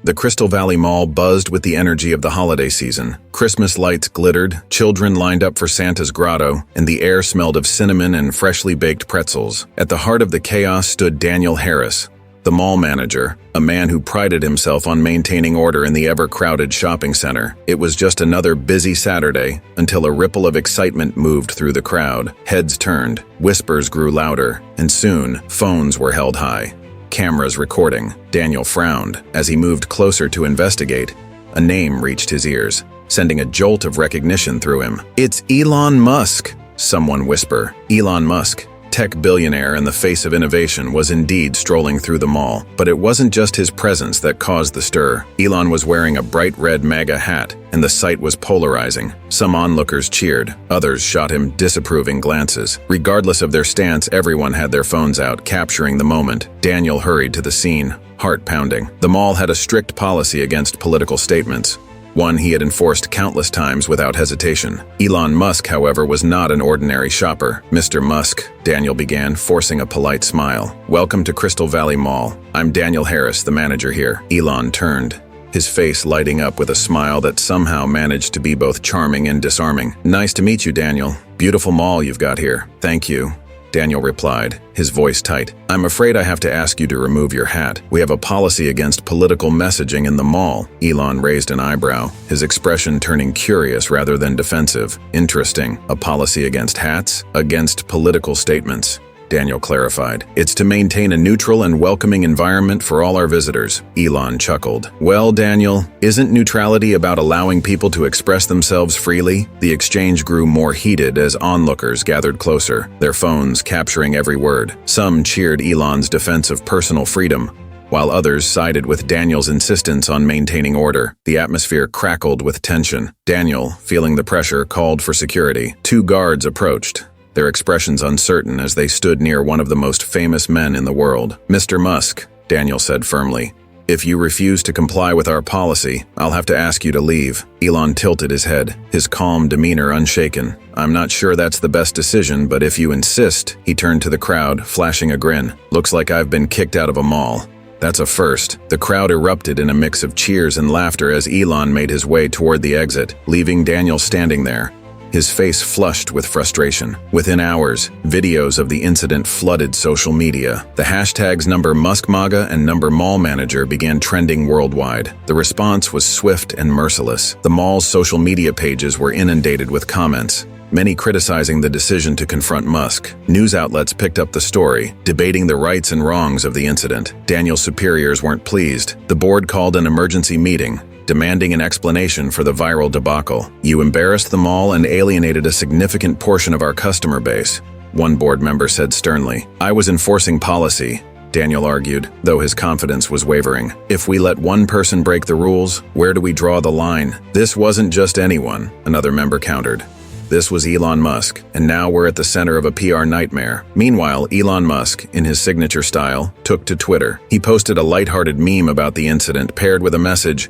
The Crystal Valley Mall buzzed with the energy of the holiday season. Christmas lights glittered, children lined up for Santa's grotto, and the air smelled of cinnamon and freshly baked pretzels. At the heart of the chaos stood Daniel Harris, the mall manager, a man who prided himself on maintaining order in the ever-crowded shopping center. It was just another busy Saturday until a ripple of excitement moved through the crowd. Heads turned, whispers grew louder, and soon, phones were held high. Cameras recording. Daniel frowned. As he moved closer to investigate, a name reached his ears, sending a jolt of recognition through him. "It's Elon Musk," someone whispered. Elon Musk, tech billionaire and the face of innovation, was indeed strolling through the mall. But it wasn't just his presence that caused the stir. Elon was wearing a bright red MAGA hat, and the sight was polarizing. Some onlookers cheered, others shot him disapproving glances. Regardless of their stance, everyone had their phones out, capturing the moment. Daniel hurried to the scene, heart pounding. The mall had a strict policy against political statements, one he had enforced countless times without hesitation. Elon Musk, however, was not an ordinary shopper. "Mr. Musk," Daniel began, forcing a polite smile. "Welcome to Crystal Valley Mall. I'm Daniel Harris, the manager here." Elon turned, his face lighting up with a smile that somehow managed to be both charming and disarming. "Nice to meet you, Daniel. Beautiful mall you've got here." "Thank you," Daniel replied, his voice tight. "I'm afraid I have to ask you to remove your hat. We have a policy against political messaging in the mall." Elon raised an eyebrow, his expression turning curious rather than defensive. "Interesting. A policy against hats? Against political statements," Daniel clarified. "It's to maintain a neutral and welcoming environment for all our visitors." Elon chuckled. "Well, Daniel, isn't neutrality about allowing people to express themselves freely?" The exchange grew more heated as onlookers gathered closer, their phones capturing every word. Some cheered Elon's defense of personal freedom, while others sided with Daniel's insistence on maintaining order. The atmosphere crackled with tension. Daniel, feeling the pressure, called for security. Two guards approached, their expressions uncertain as they stood near one of the most famous men in the world. "Mr. Musk," Daniel said firmly, "if you refuse to comply with our policy, I'll have to ask you to leave." Elon tilted his head, his calm demeanor unshaken. "I'm not sure that's the best decision, but if you insist," he turned to the crowd, flashing a grin. "Looks like I've been kicked out of a mall. That's a first." The crowd erupted in a mix of cheers and laughter as Elon made his way toward the exit, leaving Daniel standing there, his face flushed with frustration. Within hours, videos of the incident flooded social media. The hashtags #MuskMAGA and #MallManager began trending worldwide. The response was swift and merciless. The mall's social media pages were inundated with comments, many criticizing the decision to confront Musk. News outlets picked up the story, debating the rights and wrongs of the incident. Daniel's superiors weren't pleased. The board called an emergency meeting, demanding an explanation for the viral debacle. "You embarrassed the mall and alienated a significant portion of our customer base," one board member said sternly. "I was enforcing policy," Daniel argued, though his confidence was wavering. "If we let one person break the rules, where do we draw the line?" "This wasn't just anyone," another member countered. "This was Elon Musk, and now we're at the center of a PR nightmare." Meanwhile, Elon Musk, in his signature style, took to Twitter. He posted a lighthearted meme about the incident paired with a message: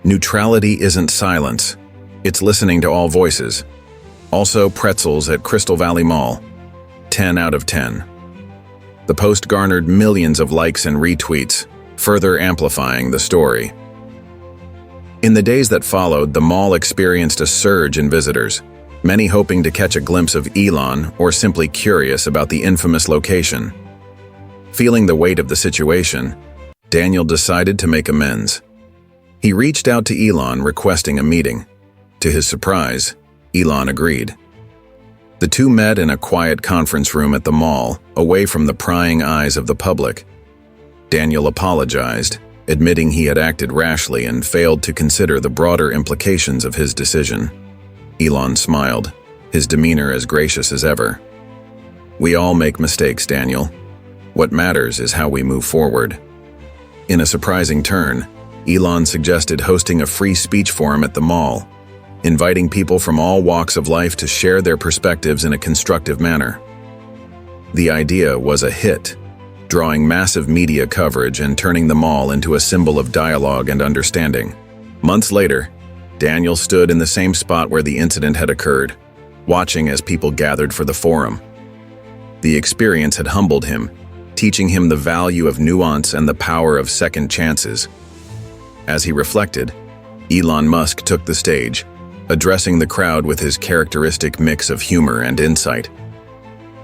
"Neutrality isn't silence. It's listening to all voices." Also, pretzels at Crystal Valley Mall. 10 out of 10. The post garnered millions of likes and retweets, further amplifying the story. In the days that followed, the mall experienced a surge in visitors, many hoping to catch a glimpse of Elon or simply curious about the infamous location. Feeling the weight of the situation, Daniel decided to make amends. He reached out to Elon requesting a meeting. To his surprise, Elon agreed. The two met in a quiet conference room at the mall, away from the prying eyes of the public. Daniel apologized, admitting he had acted rashly and failed to consider the broader implications of his decision. Elon smiled, his demeanor as gracious as ever. "We all make mistakes, Daniel. What matters is how we move forward." In a surprising turn, Elon suggested hosting a free speech forum at the mall, inviting people from all walks of life to share their perspectives in a constructive manner. The idea was a hit, drawing massive media coverage and turning the mall into a symbol of dialogue and understanding. Months later, Daniel stood in the same spot where the incident had occurred, watching as people gathered for the forum. The experience had humbled him, teaching him the value of nuance and the power of second chances. As he reflected, Elon Musk took the stage, addressing the crowd with his characteristic mix of humor and insight.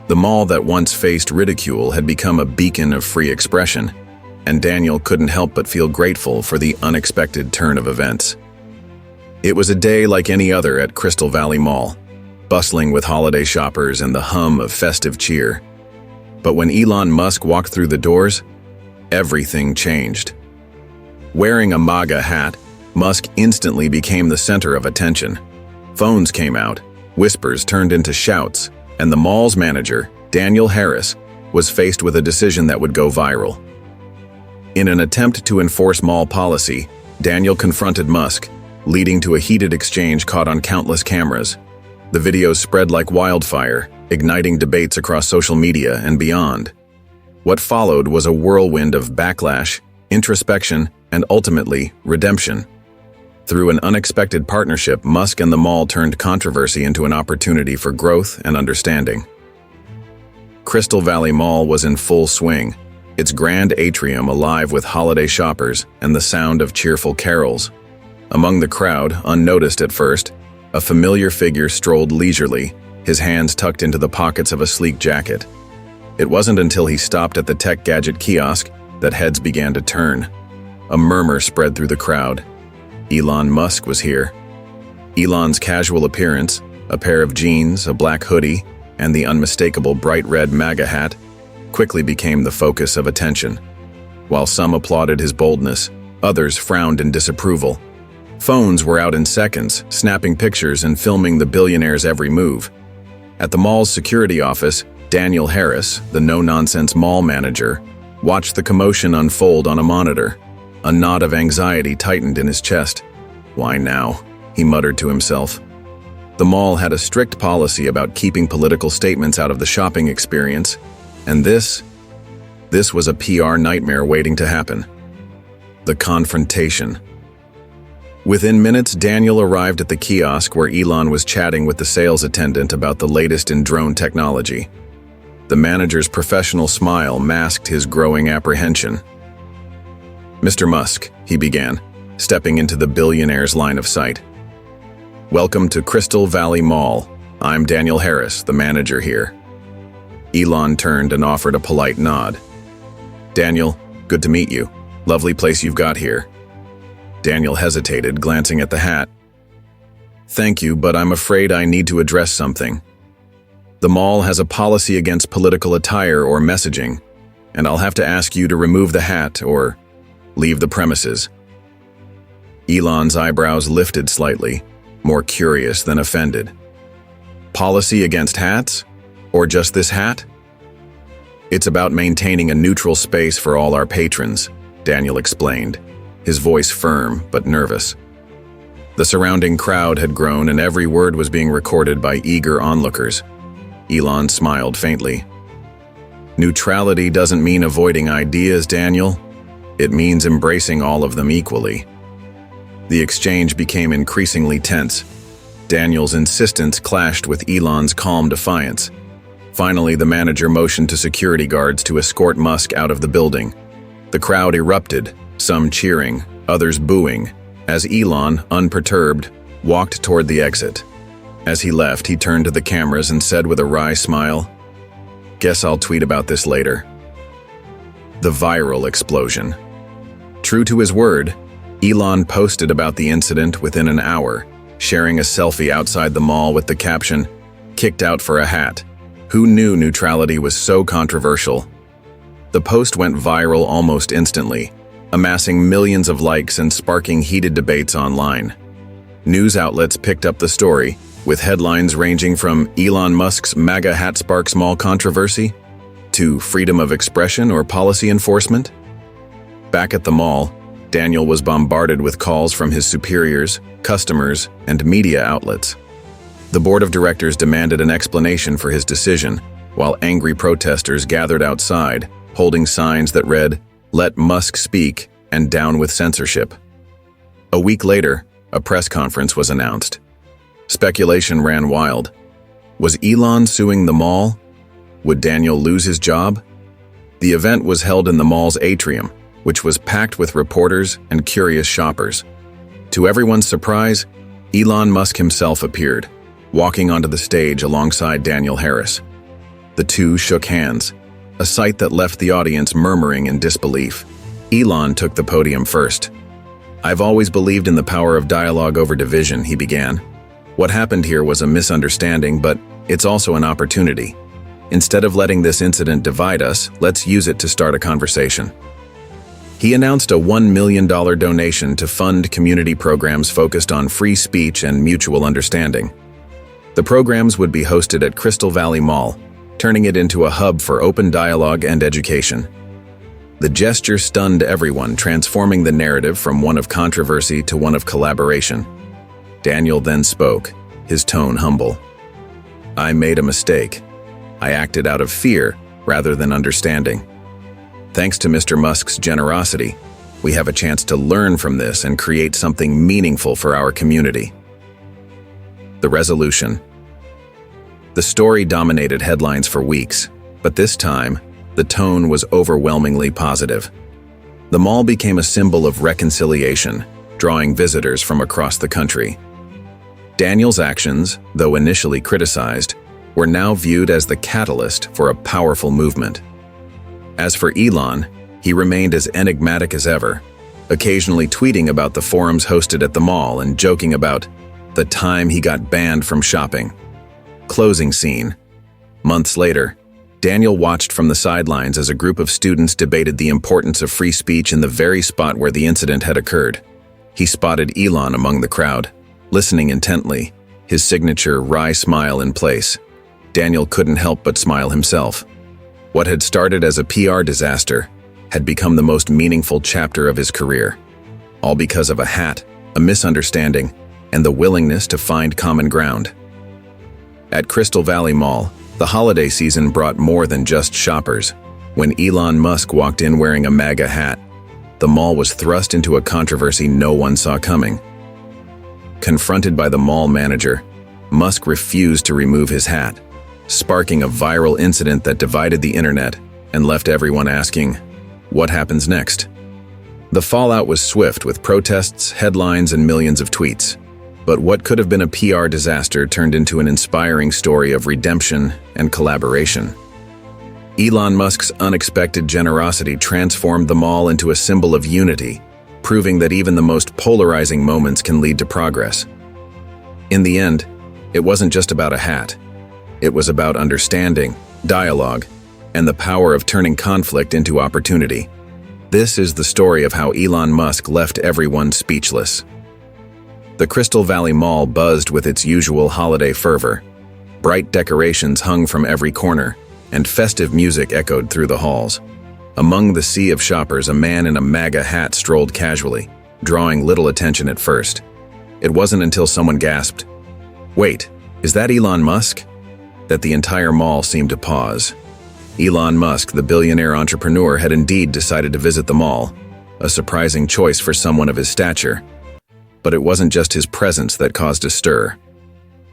The mall that once faced ridicule had become a beacon of free expression, and Daniel couldn't help but feel grateful for the unexpected turn of events. It was a day like any other at Crystal Valley Mall, bustling with holiday shoppers and the hum of festive cheer. But when Elon Musk walked through the doors, everything changed. Wearing a MAGA hat, Musk instantly became the center of attention. Phones came out, whispers turned into shouts, and the mall's manager, Daniel Harris, was faced with a decision that would go viral. In an attempt to enforce mall policy, Daniel confronted Musk, leading to a heated exchange caught on countless cameras. The videos spread like wildfire, igniting debates across social media and beyond. What followed was a whirlwind of backlash, introspection, and ultimately, redemption. Through an unexpected partnership, Musk and the mall turned controversy into an opportunity for growth and understanding. Crystal Valley Mall was in full swing, its grand atrium alive with holiday shoppers and the sound of cheerful carols. Among the crowd, unnoticed at first, a familiar figure strolled leisurely, his hands tucked into the pockets of a sleek jacket. It wasn't until he stopped at the tech gadget kiosk that heads began to turn. A murmur spread through the crowd. Elon Musk was here. Elon's casual appearance, a pair of jeans, a black hoodie, and the unmistakable bright red MAGA hat, quickly became the focus of attention. While some applauded his boldness, others frowned in disapproval. Phones were out in seconds, snapping pictures and filming the billionaire's every move. At the mall's security office, Daniel Harris, the no-nonsense mall manager, watched the commotion unfold on a monitor. A knot of anxiety tightened in his chest. "Why now?" he muttered to himself. The mall had a strict policy about keeping political statements out of the shopping experience, and this was a PR nightmare waiting to happen. The confrontation. Within minutes, Daniel arrived at the kiosk where Elon was chatting with the sales attendant about the latest in drone technology. The manager's professional smile masked his growing apprehension. "Mr. Musk," he began, stepping into the billionaire's line of sight. "Welcome to Crystal Valley Mall. I'm Daniel Harris, the manager here." Elon turned and offered a polite nod. "Daniel, good to meet you. Lovely place you've got here." Daniel hesitated, glancing at the hat. "Thank you, but I'm afraid I need to address something. The mall has a policy against political attire or messaging, and I'll have to ask you to remove the hat or leave the premises." Elon's eyebrows lifted slightly, more curious than offended. "Policy against hats? Or just this hat?" "It's about maintaining a neutral space for all our patrons," Daniel explained, his voice firm but nervous. The surrounding crowd had grown and every word was being recorded by eager onlookers. Elon smiled faintly. "Neutrality doesn't mean avoiding ideas, Daniel. It means embracing all of them equally." The exchange became increasingly tense. Daniel's insistence clashed with Elon's calm defiance. Finally, the manager motioned to security guards to escort Musk out of the building. The crowd erupted, some cheering, others booing, as Elon, unperturbed, walked toward the exit. As he left, he turned to the cameras and said with a wry smile, "Guess I'll tweet about this later." The viral explosion. True to his word, Elon posted about the incident within an hour, sharing a selfie outside the mall with the caption, "Kicked out for a hat. Who knew neutrality was so controversial?" The post went viral almost instantly, amassing millions of likes and sparking heated debates online. News outlets picked up the story, with headlines ranging from "Elon Musk's MAGA hat sparks mall controversy" to "freedom of expression or policy enforcement." Back at the mall, Daniel was bombarded with calls from his superiors, customers, and media outlets. The board of directors demanded an explanation for his decision, while angry protesters gathered outside, holding signs that read, "Let Musk speak," and "Down with censorship." A week later, a press conference was announced. Speculation ran wild. Was Elon suing the mall? Would Daniel lose his job? The event was held in the mall's atrium, which was packed with reporters and curious shoppers. To everyone's surprise, Elon Musk himself appeared, walking onto the stage alongside Daniel Harris. The two shook hands, a sight that left the audience murmuring in disbelief. Elon took the podium first. "I've always believed in the power of dialogue over division," he began. "What happened here was a misunderstanding, but it's also an opportunity. Instead of letting this incident divide us, let's use it to start a conversation." He announced a $1 million donation to fund community programs focused on free speech and mutual understanding. The programs would be hosted at Crystal Valley Mall, turning it into a hub for open dialogue and education. The gesture stunned everyone, transforming the narrative from one of controversy to one of collaboration. Daniel then spoke, his tone humble. "I made a mistake. I acted out of fear rather than understanding. Thanks to Mr. Musk's generosity, we have a chance to learn from this and create something meaningful for our community." The resolution. The story dominated headlines for weeks, but this time, the tone was overwhelmingly positive. The mall became a symbol of reconciliation, drawing visitors from across the country. Daniel's actions, though initially criticized, were now viewed as the catalyst for a powerful movement. As for Elon, he remained as enigmatic as ever, occasionally tweeting about the forums hosted at the mall and joking about the time he got banned from shopping. Closing scene. Months later, Daniel watched from the sidelines as a group of students debated the importance of free speech in the very spot where the incident had occurred. He spotted Elon among the crowd, listening intently, his signature wry smile in place. Daniel couldn't help but smile himself. What had started as a PR disaster had become the most meaningful chapter of his career, all because of a hat, a misunderstanding, and the willingness to find common ground. At Crystal Valley Mall, the holiday season brought more than just shoppers. When Elon Musk walked in wearing a MAGA hat, the mall was thrust into a controversy no one saw coming. Confronted by the mall manager, Musk refused to remove his hat, sparking a viral incident that divided the internet and left everyone asking, what happens next? The fallout was swift, with protests, headlines, and millions of tweets. But what could have been a PR disaster turned into an inspiring story of redemption and collaboration. Elon Musk's unexpected generosity transformed the mall into a symbol of unity, proving that even the most polarizing moments can lead to progress. In the end, it wasn't just about a hat. It was about understanding, dialogue, and the power of turning conflict into opportunity. This is the story of how Elon Musk left everyone speechless. The Crystal Valley Mall buzzed with its usual holiday fervor. Bright decorations hung from every corner, and festive music echoed through the halls. Among the sea of shoppers, a man in a MAGA hat strolled casually, drawing little attention at first. It wasn't until someone gasped, "Wait, is that Elon Musk?" that the entire mall seemed to pause. Elon Musk, the billionaire entrepreneur, had indeed decided to visit the mall, a surprising choice for someone of his stature. But it wasn't just his presence that caused a stir.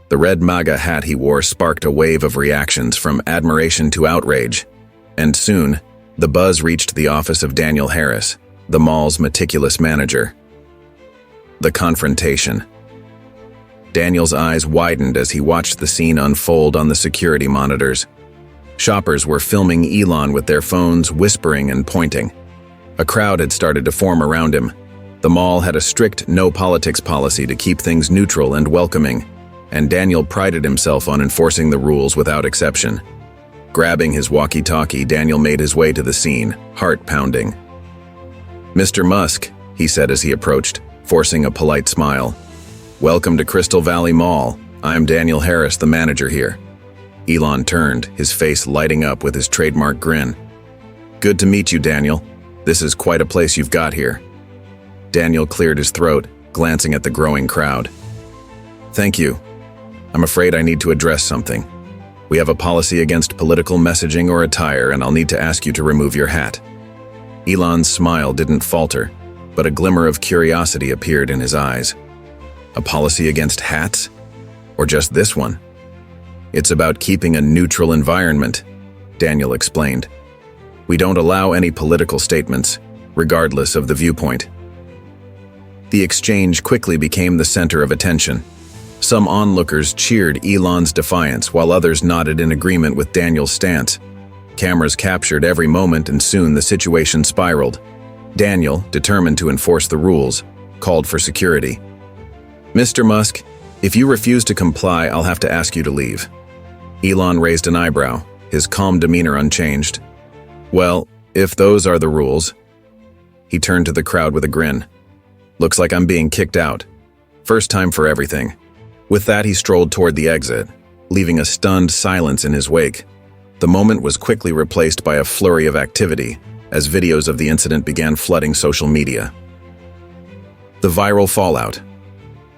The red MAGA hat he wore sparked a wave of reactions from admiration to outrage, and soon, the buzz reached the office of Daniel Harris, the mall's meticulous manager. The confrontation. Daniel's eyes widened as he watched the scene unfold on the security monitors. Shoppers were filming Elon with their phones, whispering and pointing. A crowd had started to form around him. The mall had a strict no-politics policy to keep things neutral and welcoming, and Daniel prided himself on enforcing the rules without exception. Grabbing his walkie-talkie, Daniel made his way to the scene, heart pounding. "Mr. Musk," he said as he approached, forcing a polite smile. "Welcome to Crystal Valley Mall. I'm Daniel Harris, the manager here." Elon turned, his face lighting up with his trademark grin. "Good to meet you, Daniel. This is quite a place you've got here." Daniel cleared his throat, glancing at the growing crowd. "Thank you. I'm afraid I need to address something. We have a policy against political messaging or attire, and I'll need to ask you to remove your hat." Elon's smile didn't falter, but a glimmer of curiosity appeared in his eyes. "A policy against hats? Or just this one?" "It's about keeping a neutral environment," Daniel explained. "We don't allow any political statements, regardless of the viewpoint. The exchange quickly became the center of attention. Some onlookers cheered Elon's defiance, while others nodded in agreement with Daniel's stance. Cameras captured every moment, and soon the situation spiraled. Daniel, determined to enforce the rules, called for security. "Mr. Musk, if you refuse to comply, I'll have to ask you to leave." Elon raised an eyebrow, his calm demeanor unchanged. "Well, if those are the rules." He turned to the crowd with a grin. "Looks like I'm being kicked out. First time for everything." With that, he strolled toward the exit, leaving a stunned silence in his wake. The moment was quickly replaced by a flurry of activity, as videos of the incident began flooding social media. The viral fallout.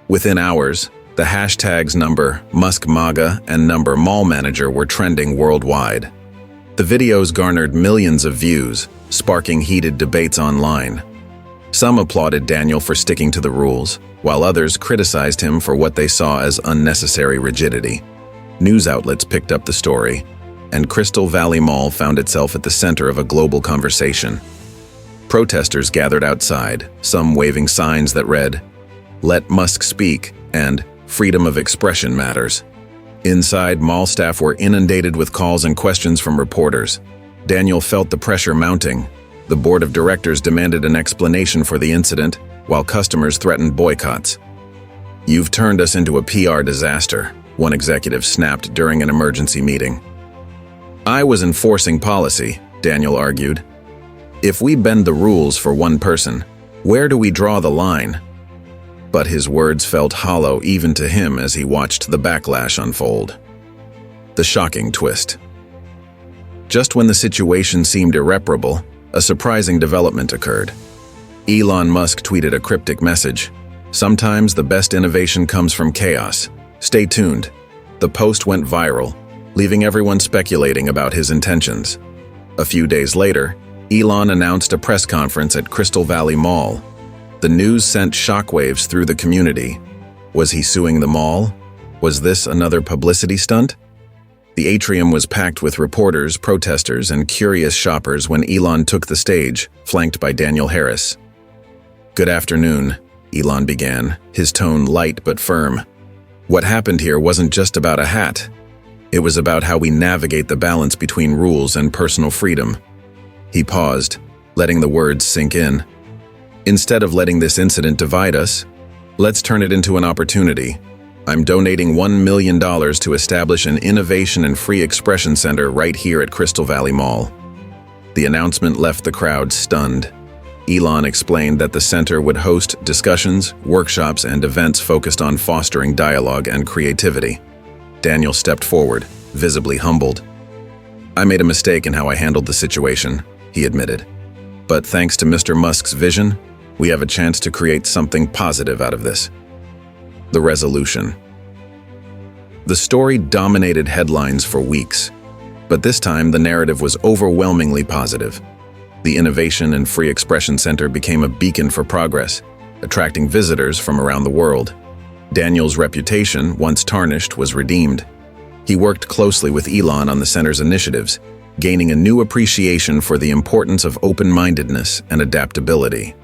Within hours, the hashtags #MuskMAGA and #MallManager were trending worldwide. The videos garnered millions of views, sparking heated debates online. Some applauded Daniel for sticking to the rules, while others criticized him for what they saw as unnecessary rigidity. News outlets picked up the story, and Crystal Valley Mall found itself at the center of a global conversation. Protesters gathered outside, some waving signs that read, "Let Musk speak," and "Freedom of expression matters." Inside, mall staff were inundated with calls and questions from reporters. Daniel felt the pressure mounting. The board of directors demanded an explanation for the incident, while customers threatened boycotts. "You've turned us into a PR disaster," one executive snapped during an emergency meeting. "I was enforcing policy," Daniel argued. "If we bend the rules for one person, where do we draw the line?" But his words felt hollow even to him as he watched the backlash unfold. The shocking twist. Just when the situation seemed irreparable, a surprising development occurred. Elon Musk tweeted a cryptic message. "Sometimes the best innovation comes from chaos. Stay tuned." The post went viral, leaving everyone speculating about his intentions. A few days later, Elon announced a press conference at Crystal Valley Mall. The news sent shockwaves through the community. Was he suing the mall? Was this another publicity stunt? The atrium was packed with reporters, protesters, and curious shoppers when Elon took the stage, flanked by Daniel Harris. "Good afternoon," Elon began, his tone light but firm. "What happened here wasn't just about a hat. It was about how we navigate the balance between rules and personal freedom." He paused, letting the words sink in. "Instead of letting this incident divide us, let's turn it into an opportunity. I'm donating $1 million to establish an innovation and free expression center right here at Crystal Valley Mall." The announcement left the crowd stunned. Elon explained that the center would host discussions, workshops, and events focused on fostering dialogue and creativity. Daniel stepped forward, visibly humbled. "I made a mistake in how I handled the situation," he admitted. "But thanks to Mr. Musk's vision, we have a chance to create something positive out of this." The resolution. The story dominated headlines for weeks, but this time the narrative was overwhelmingly positive. The Innovation and Free Expression Center became a beacon for progress, attracting visitors from around the world. Daniel's reputation, once tarnished, was redeemed. He worked closely with Elon on the center's initiatives, gaining a new appreciation for the importance of open-mindedness and adaptability.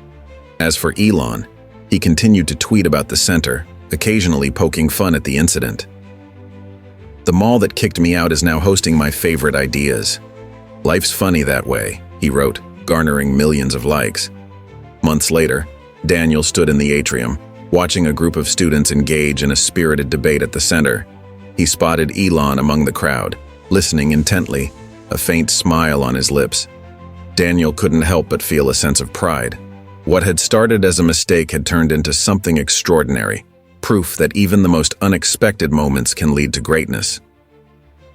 As for Elon, he continued to tweet about the center, occasionally poking fun at the incident. "The mall that kicked me out is now hosting my favorite ideas. Life's funny that way," he wrote, garnering millions of likes. Months later, Daniel stood in the atrium, watching a group of students engage in a spirited debate at the center. He spotted Elon among the crowd, listening intently, a faint smile on his lips. Daniel couldn't help but feel a sense of pride. What had started as a mistake had turned into something extraordinary, proof that even the most unexpected moments can lead to greatness.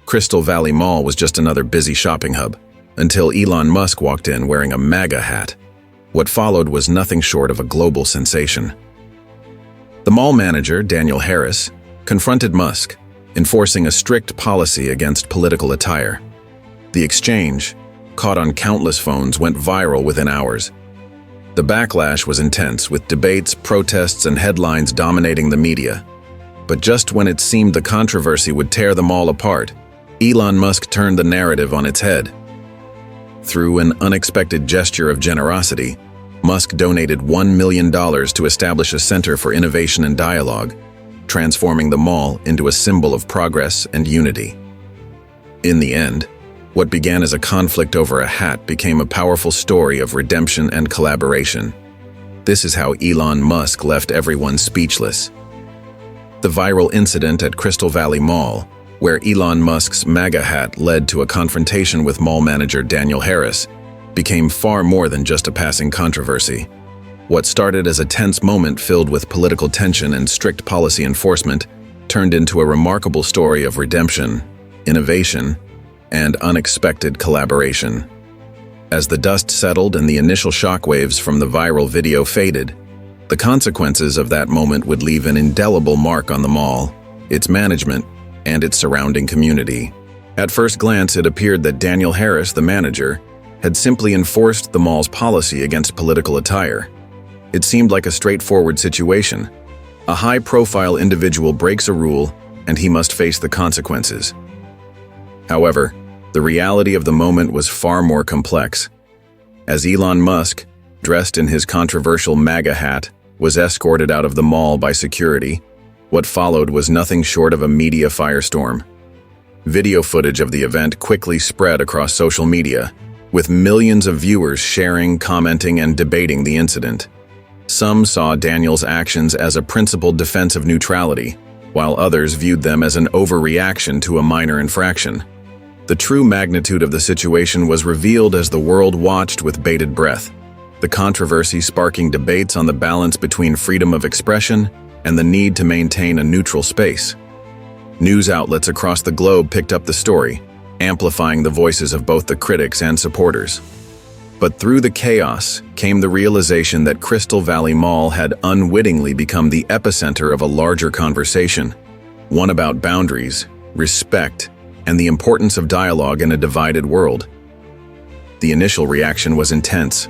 Crystal Valley Mall was just another busy shopping hub, until Elon Musk walked in wearing a MAGA hat. What followed was nothing short of a global sensation. The mall manager, Daniel Harris, confronted Musk, enforcing a strict policy against political attire. The exchange, caught on countless phones, went viral within hours. The backlash was intense, with debates, protests, and headlines dominating the media. But just when it seemed the controversy would tear them all apart, Elon Musk turned the narrative on its head. Through an unexpected gesture of generosity, Musk donated $1 million to establish a center for innovation and dialogue, transforming the mall into a symbol of progress and unity. In the end, what began as a conflict over a hat became a powerful story of redemption and collaboration. This is how Elon Musk left everyone speechless. The viral incident at Crystal Valley Mall, where Elon Musk's MAGA hat led to a confrontation with mall manager Daniel Harris, became far more than just a passing controversy. What started as a tense moment filled with political tension and strict policy enforcement turned into a remarkable story of redemption, innovation, and unexpected collaboration. As the dust settled and the initial shockwaves from the viral video faded, the consequences of that moment would leave an indelible mark on the mall, its management, and its surrounding community. At first glance, it appeared that Daniel Harris, the manager, had simply enforced the mall's policy against political attire. It seemed like a straightforward situation. A high-profile individual breaks a rule, and he must face the consequences. However, the reality of the moment was far more complex. As Elon Musk, dressed in his controversial MAGA hat, was escorted out of the mall by security, what followed was nothing short of a media firestorm. Video footage of the event quickly spread across social media, with millions of viewers sharing, commenting, and debating the incident. Some saw Daniel's actions as a principled defense of neutrality, while others viewed them as an overreaction to a minor infraction. The true magnitude of the situation was revealed as the world watched with bated breath, the controversy sparking debates on the balance between freedom of expression and the need to maintain a neutral space. News outlets across the globe picked up the story, amplifying the voices of both the critics and supporters. But through the chaos came the realization that Crystal Valley Mall had unwittingly become the epicenter of a larger conversation, one about boundaries, respect, and the importance of dialogue in a divided world. The initial reaction was intense.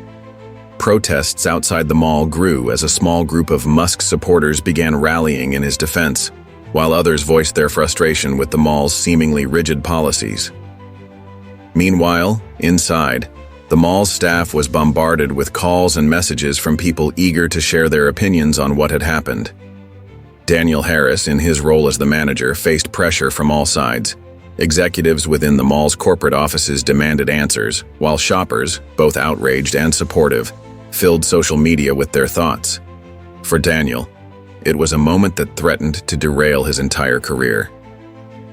Protests outside the mall grew as a small group of Musk supporters began rallying in his defense, while others voiced their frustration with the mall's seemingly rigid policies. Meanwhile, inside, the mall's staff was bombarded with calls and messages from people eager to share their opinions on what had happened. Daniel Harris, in his role as the manager, faced pressure from all sides. Executives within the mall's corporate offices demanded answers, while shoppers, both outraged and supportive, filled social media with their thoughts. For Daniel, it was a moment that threatened to derail his entire career.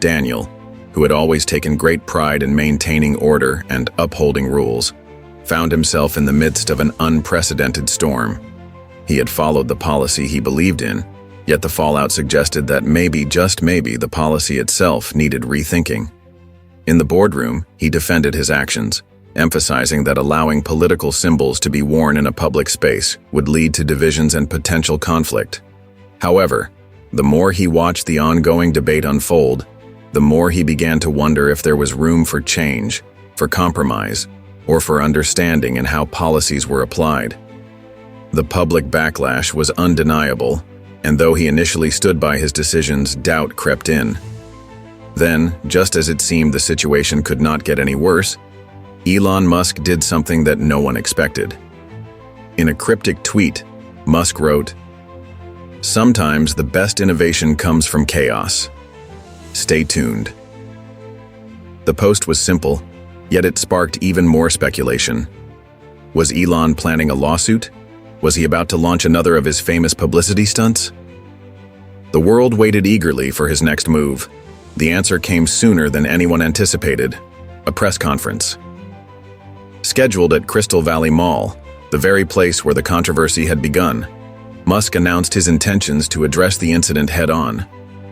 Daniel, who had always taken great pride in maintaining order and upholding rules, found himself in the midst of an unprecedented storm. He had followed the policy he believed in, yet the fallout suggested that maybe, just maybe, the policy itself needed rethinking. In the boardroom, he defended his actions, emphasizing that allowing political symbols to be worn in a public space would lead to divisions and potential conflict. However, the more he watched the ongoing debate unfold, the more he began to wonder if there was room for change, for compromise, or for understanding in how policies were applied. The public backlash was undeniable, and though he initially stood by his decisions, doubt crept in. Then, just as it seemed the situation could not get any worse, Elon Musk did something that no one expected. In a cryptic tweet, Musk wrote, "Sometimes the best innovation comes from chaos. Stay tuned." The post was simple, yet it sparked even more speculation. Was Elon planning a lawsuit? Was he about to launch another of his famous publicity stunts? The world waited eagerly for his next move. The answer came sooner than anyone anticipated: a press conference. Scheduled at Crystal Valley Mall, the very place where the controversy had begun, Musk announced his intentions to address the incident head-on.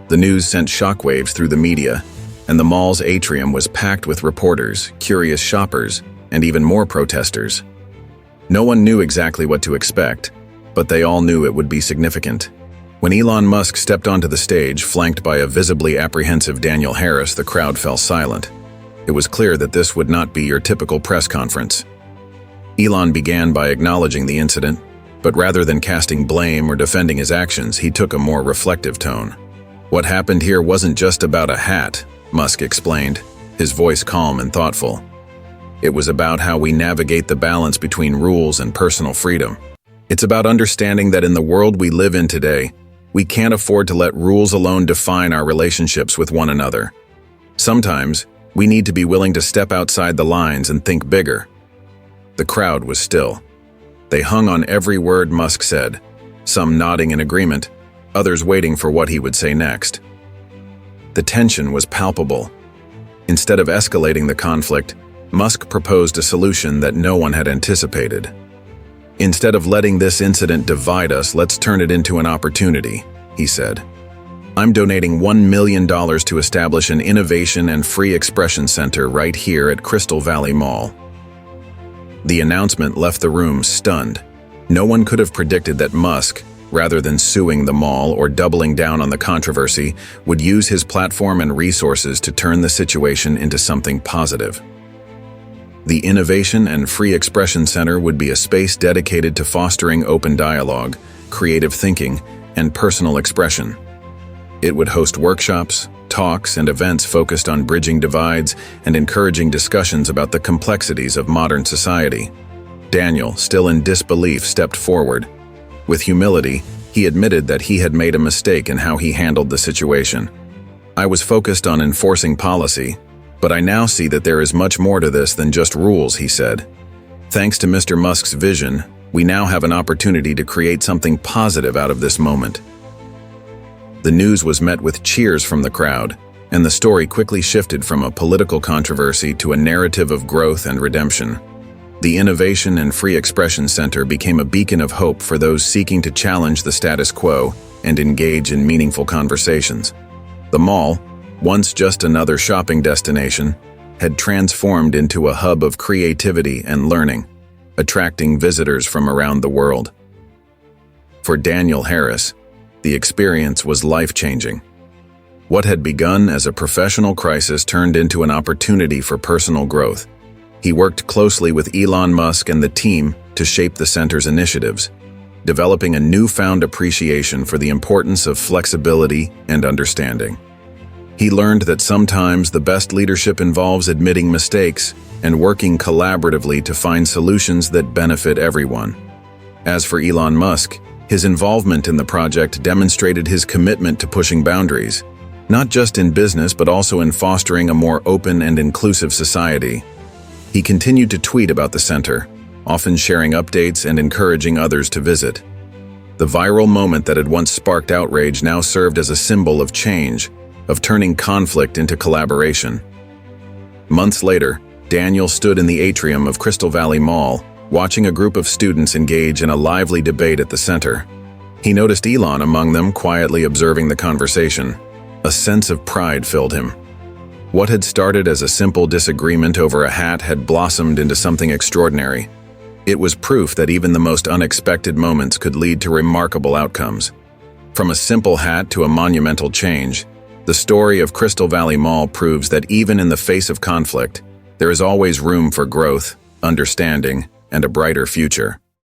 The news sent shockwaves through the media, and the mall's atrium was packed with reporters, curious shoppers, and even more protesters. No one knew exactly what to expect, but they all knew it would be significant. When Elon Musk stepped onto the stage, flanked by a visibly apprehensive Daniel Harris, the crowd fell silent. It was clear that this would not be your typical press conference. Elon began by acknowledging the incident, but rather than casting blame or defending his actions, he took a more reflective tone. "What happened here wasn't just about a hat," Musk explained, his voice calm and thoughtful. It was about how we navigate the balance between rules and personal freedom. It's about understanding that in the world we live in today, we can't afford to let rules alone define our relationships with one another. Sometimes, we need to be willing to step outside the lines and think bigger. The crowd was still. They hung on every word Musk said, some nodding in agreement, others waiting for what he would say next. The tension was palpable. Instead of escalating the conflict, Musk proposed a solution that no one had anticipated. "Instead of letting this incident divide us, let's turn it into an opportunity," he said. "I'm donating $1 million to establish an innovation and free expression center right here at Crystal Valley Mall." The announcement left the room stunned. No one could have predicted that Musk, rather than suing the mall or doubling down on the controversy, would use his platform and resources to turn the situation into something positive. The Innovation and Free Expression Center would be a space dedicated to fostering open dialogue, creative thinking, and personal expression. It would host workshops, talks, and events focused on bridging divides and encouraging discussions about the complexities of modern society. Daniel, still in disbelief, stepped forward. With humility, he admitted that he had made a mistake in how he handled the situation. "I was focused on enforcing policy, but I now see that there is much more to this than just rules," he said. "Thanks to Mr. Musk's vision, we now have an opportunity to create something positive out of this moment." The news was met with cheers from the crowd, and the story quickly shifted from a political controversy to a narrative of growth and redemption. The Innovation and Free Expression Center became a beacon of hope for those seeking to challenge the status quo and engage in meaningful conversations. The mall, once just another shopping destination, had transformed into a hub of creativity and learning, attracting visitors from around the world. For Daniel Harris, the experience was life-changing. What had begun as a professional crisis turned into an opportunity for personal growth. He worked closely with Elon Musk and the team to shape the center's initiatives, developing a newfound appreciation for the importance of flexibility and understanding. He learned that sometimes the best leadership involves admitting mistakes and working collaboratively to find solutions that benefit everyone. As for Elon Musk, his involvement in the project demonstrated his commitment to pushing boundaries, not just in business but also in fostering a more open and inclusive society. He continued to tweet about the center, often sharing updates and encouraging others to visit. The viral moment that had once sparked outrage now served as a symbol of change, of turning conflict into collaboration. Months later, Daniel stood in the atrium of Crystal Valley Mall, watching a group of students engage in a lively debate at the center. He noticed Elon among them, quietly observing the conversation. A sense of pride filled him. What had started as a simple disagreement over a hat had blossomed into something extraordinary. It was proof that even the most unexpected moments could lead to remarkable outcomes. From a simple hat to a monumental change, the story of Crystal Valley Mall proves that even in the face of conflict, there is always room for growth, understanding, and a brighter future.